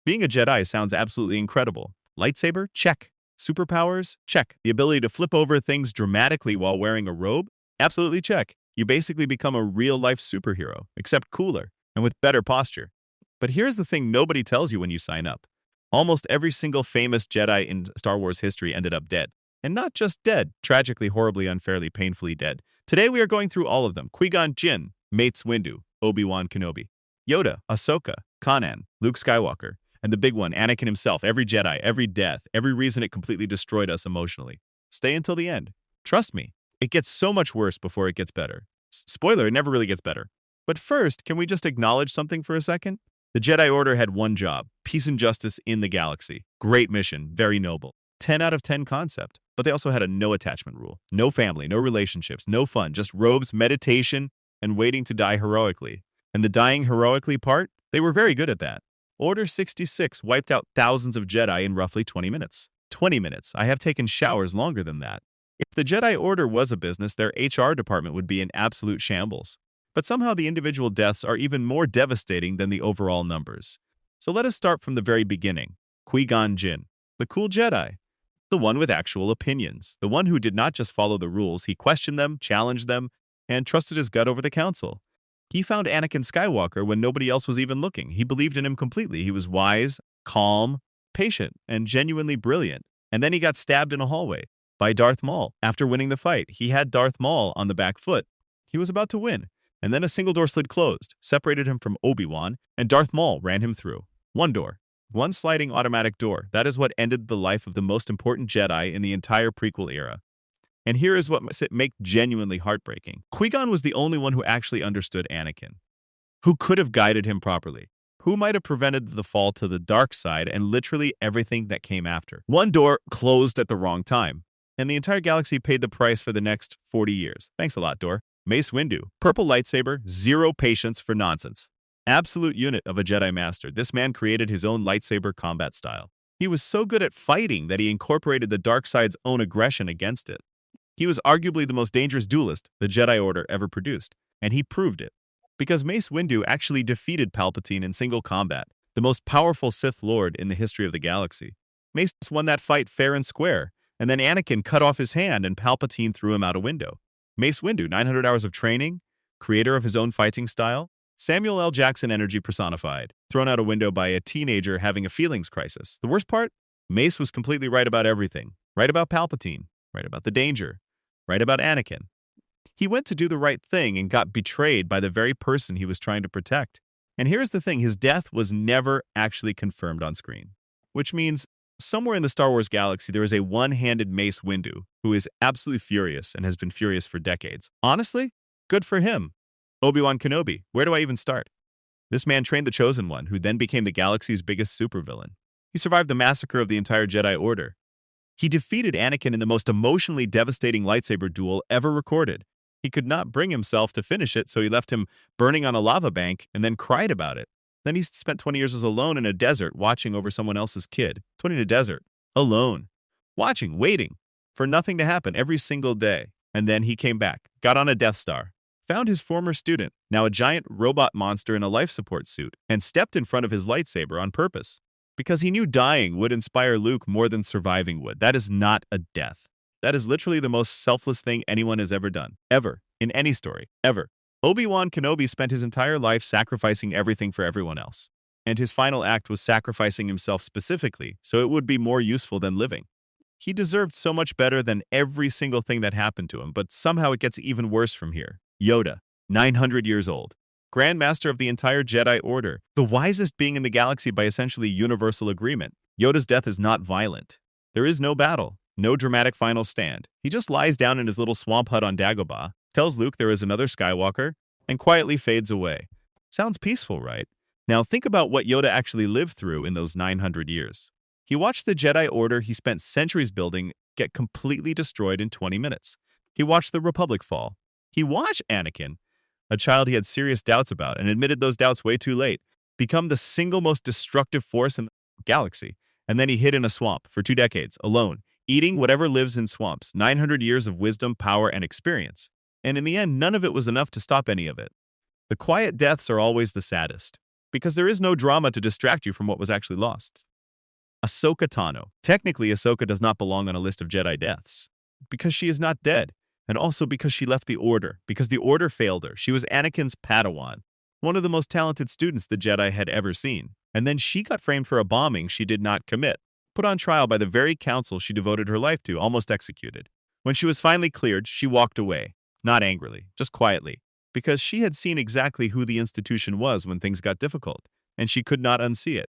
Being a Jedi sounds absolutely incredible. Lightsaber? Check. Superpowers? Check. The ability to flip over things dramatically while wearing a robe? Absolutely check. You basically become a real-life superhero, except cooler and with better posture. But here's the thing nobody tells you when you sign up. Almost every single famous Jedi in Star Wars history ended up dead. And not just dead, tragically, horribly, unfairly, painfully dead. Today we are going through all of them. Qui-Gon Jinn, Mace Windu, Obi-Wan Kenobi, Yoda, Ahsoka, Kanan, Luke Skywalker, and the big one, Anakin himself, every Jedi, every death, every reason it completely destroyed us emotionally. Stay until the end. Trust me, it gets so much worse before it gets better. Spoiler, it never really gets better. But first, can we just acknowledge something for a second? The Jedi Order had one job, peace and justice in the galaxy. Great mission, very noble. 10 out of 10 concept. But they also had a no attachment rule. No family, no relationships, no fun, just robes, meditation, and waiting to die heroically. And the dying heroically part, they were very good at that. Order 66 wiped out thousands of Jedi in roughly 20 minutes. 20 minutes. I have taken showers longer than that. If the Jedi Order was a business, their HR department would be in absolute shambles. But somehow the individual deaths are even more devastating than the overall numbers. So let us start from the very beginning. Qui-Gon Jinn, the cool Jedi. The one with actual opinions. The one who did not just follow the rules, he questioned them, challenged them, and trusted his gut over the council. He found Anakin Skywalker when nobody else was even looking. He believed in him completely. He was wise, calm, patient, and genuinely brilliant. And then he got stabbed in a hallway by Darth Maul. After winning the fight, he had Darth Maul on the back foot. He was about to win. And then a single door slid closed, separated him from Obi-Wan, and Darth Maul ran him through. One door. One sliding automatic door. That is what ended the life of the most important Jedi in the entire prequel era. And here is what makes it genuinely heartbreaking. Qui-Gon was the only one who actually understood Anakin, who could have guided him properly, who might have prevented the fall to the dark side and literally everything that came after. One door closed at the wrong time, and the entire galaxy paid the price for the next 40 years. Thanks a lot, door. Mace Windu, purple lightsaber, zero patience for nonsense. Absolute unit of a Jedi Master, this man created his own lightsaber combat style. He was so good at fighting that he incorporated the dark side's own aggression against it. He was arguably the most dangerous duelist the Jedi Order ever produced, and he proved it. Because Mace Windu actually defeated Palpatine in single combat, the most powerful Sith Lord in the history of the galaxy. Mace won that fight fair and square, and then Anakin cut off his hand and Palpatine threw him out a window. Mace Windu, 900 hours of training, creator of his own fighting style, Samuel L. Jackson energy personified, thrown out a window by a teenager having a feelings crisis. The worst part? Mace was completely right about everything. Right about Palpatine, right about the danger, right about Anakin. He went to do the right thing and got betrayed by the very person he was trying to protect. And here's the thing, his death was never actually confirmed on screen. Which means, somewhere in the Star Wars galaxy, there is a one-handed Mace Windu who is absolutely furious and has been furious for decades. Honestly, good for him. Obi-Wan Kenobi, where do I even start? This man trained the Chosen One, who then became the galaxy's biggest supervillain. He survived the massacre of the entire Jedi Order. He defeated Anakin in the most emotionally devastating lightsaber duel ever recorded. He could not bring himself to finish it, so he left him burning on a lava bank and then cried about it. Then he spent 20 years as alone in a desert watching over someone else's kid. 20 in a desert. Alone. Watching, waiting, for nothing to happen every single day. And then he came back, got on a Death Star, found his former student, now a giant robot monster in a life support suit, and stepped in front of his lightsaber on purpose. Because he knew dying would inspire Luke more than surviving would. That is not a death. That is literally the most selfless thing anyone has ever done. Ever. In any story. Ever. Obi-Wan Kenobi spent his entire life sacrificing everything for everyone else. And his final act was sacrificing himself specifically, so it would be more useful than living. He deserved so much better than every single thing that happened to him, but somehow it gets even worse from here. Yoda, 900 years old. Grand Master of the entire Jedi Order, the wisest being in the galaxy by essentially universal agreement. Yoda's death is not violent. There is no battle, no dramatic final stand. He just lies down in his little swamp hut on Dagobah, tells Luke there is another Skywalker, and quietly fades away. Sounds peaceful, right? Now think about what Yoda actually lived through in those 900 years. He watched the Jedi Order he spent centuries building get completely destroyed in 20 minutes. He watched the Republic fall. He watched Anakin, a child he had serious doubts about and admitted those doubts way too late, become the single most destructive force in the galaxy. And then he hid in a swamp for 2 decades, alone, eating whatever lives in swamps, 900 years of wisdom, power, and experience. And in the end, none of it was enough to stop any of it. The quiet deaths are always the saddest. because there is no drama to distract you from what was actually lost. Ahsoka Tano. Technically, Ahsoka does not belong on a list of Jedi deaths, because she is not dead, and also because she left the Order, because the Order failed her. She was Anakin's Padawan, one of the most talented students the Jedi had ever seen. And then she got framed for a bombing she did not commit, put on trial by the very council she devoted her life to, almost executed. When she was finally cleared, she walked away, not angrily, just quietly, because she had seen exactly who the institution was when things got difficult, and she could not unsee it.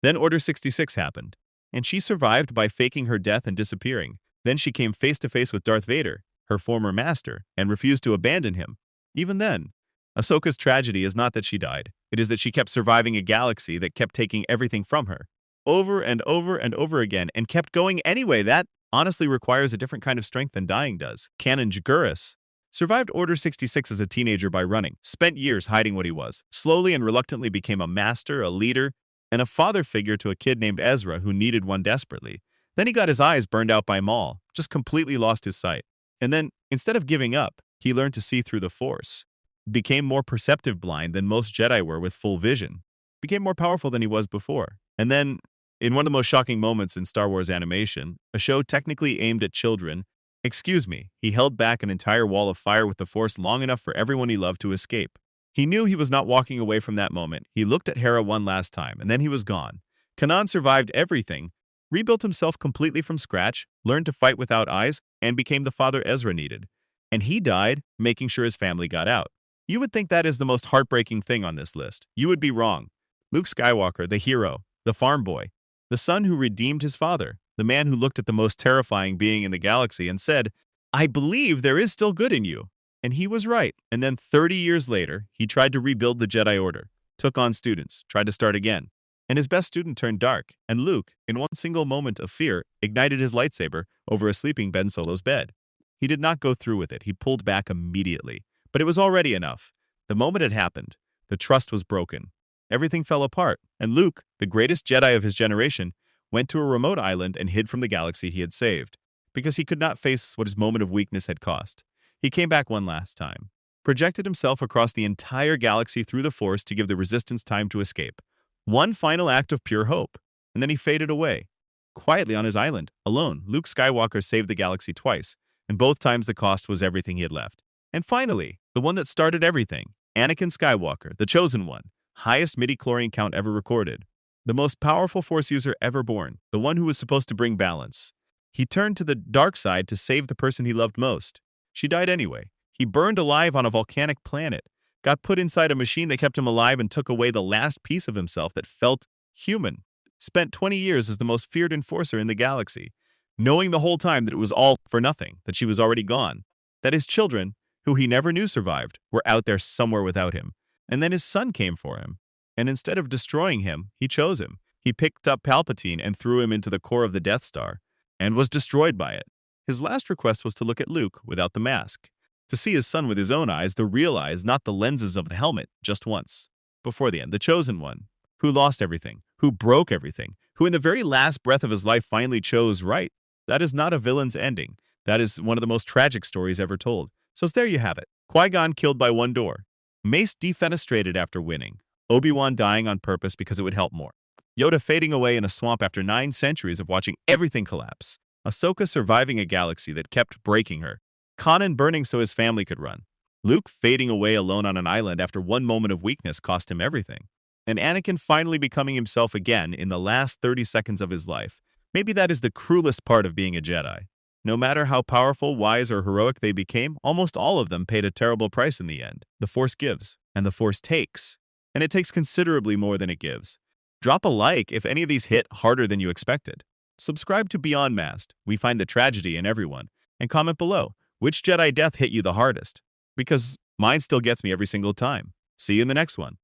Then Order 66 happened, and she survived by faking her death and disappearing. Then she came face to face with Darth Vader, her former master, and refused to abandon him. Even then, Ahsoka's tragedy is not that she died. It is that she kept surviving a galaxy that kept taking everything from her, over and over and over again, and kept going anyway. That honestly requires a different kind of strength than dying does. Kanan Jarrus survived Order 66 as a teenager by running, spent years hiding what he was, slowly and reluctantly became a master, a leader, and a father figure to a kid named Ezra who needed one desperately. Then he got his eyes burned out by Maul, just completely lost his sight. And then, instead of giving up, he learned to see through the Force, became more perceptive blind than most Jedi were with full vision, became more powerful than he was before. And then, in one of the most shocking moments in Star Wars animation, a show technically aimed at children, he held back an entire wall of fire with the Force long enough for everyone he loved to escape. He knew he was not walking away from that moment. He looked at Hera one last time, and then he was gone. Kanan survived everything, rebuilt himself completely from scratch, learned to fight without eyes, and became the father Ezra needed. And he died, making sure his family got out. You would think that is the most heartbreaking thing on this list. You would be wrong. Luke Skywalker, the hero, the farm boy, the son who redeemed his father, the man who looked at the most terrifying being in the galaxy and said, "I believe there is still good in you." And he was right. And then 30 years later, he tried to rebuild the Jedi Order, took on students, tried to start again. And his best student turned dark, and Luke, in one single moment of fear, ignited his lightsaber over a sleeping Ben Solo's bed. He did not go through with it. He pulled back immediately. But it was already enough. The moment it happened, the trust was broken. Everything fell apart, and Luke, the greatest Jedi of his generation, went to a remote island and hid from the galaxy he had saved, because he could not face what his moment of weakness had cost. He came back one last time, projected himself across the entire galaxy through the Force to give the Resistance time to escape. One final act of pure hope, and then he faded away. Quietly on his island, alone, Luke Skywalker saved the galaxy twice, and both times the cost was everything he had left. And finally, the one that started everything, Anakin Skywalker, the Chosen One, highest midi-chlorian count ever recorded, the most powerful Force user ever born, the one who was supposed to bring balance. He turned to the dark side to save the person he loved most. She died anyway. He burned alive on a volcanic planet, got put inside a machine that kept him alive and took away the last piece of himself that felt human. Spent 20 years as the most feared enforcer in the galaxy, knowing the whole time that it was all for nothing, that she was already gone, that his children, who he never knew survived, were out there somewhere without him. And then his son came for him. And instead of destroying him, he chose him. He picked up Palpatine and threw him into the core of the Death Star, and was destroyed by it. His last request was to look at Luke without the mask, to see his son with his own eyes, the real eyes, not the lenses of the helmet, just once. Before the end, the Chosen One, who lost everything, who broke everything, who in the very last breath of his life finally chose right. That is not a villain's ending. That is one of the most tragic stories ever told. So there you have it. Qui-Gon killed by one door. Mace defenestrated after winning. Obi-Wan dying on purpose because it would help more. Yoda fading away in a swamp after 9 centuries of watching everything collapse. Ahsoka surviving a galaxy that kept breaking her. Kanan burning so his family could run. Luke fading away alone on an island after one moment of weakness cost him everything. And Anakin finally becoming himself again in the last 30 seconds of his life. Maybe that is the cruelest part of being a Jedi. No matter how powerful, wise, or heroic they became, almost all of them paid a terrible price in the end. The Force gives, and the Force takes. And it takes considerably more than it gives. Drop a like if any of these hit harder than you expected. Subscribe to Beyond Masked. We find the tragedy in everyone. And comment below, which Jedi death hit you the hardest? Because mine still gets me every single time. See you in the next one.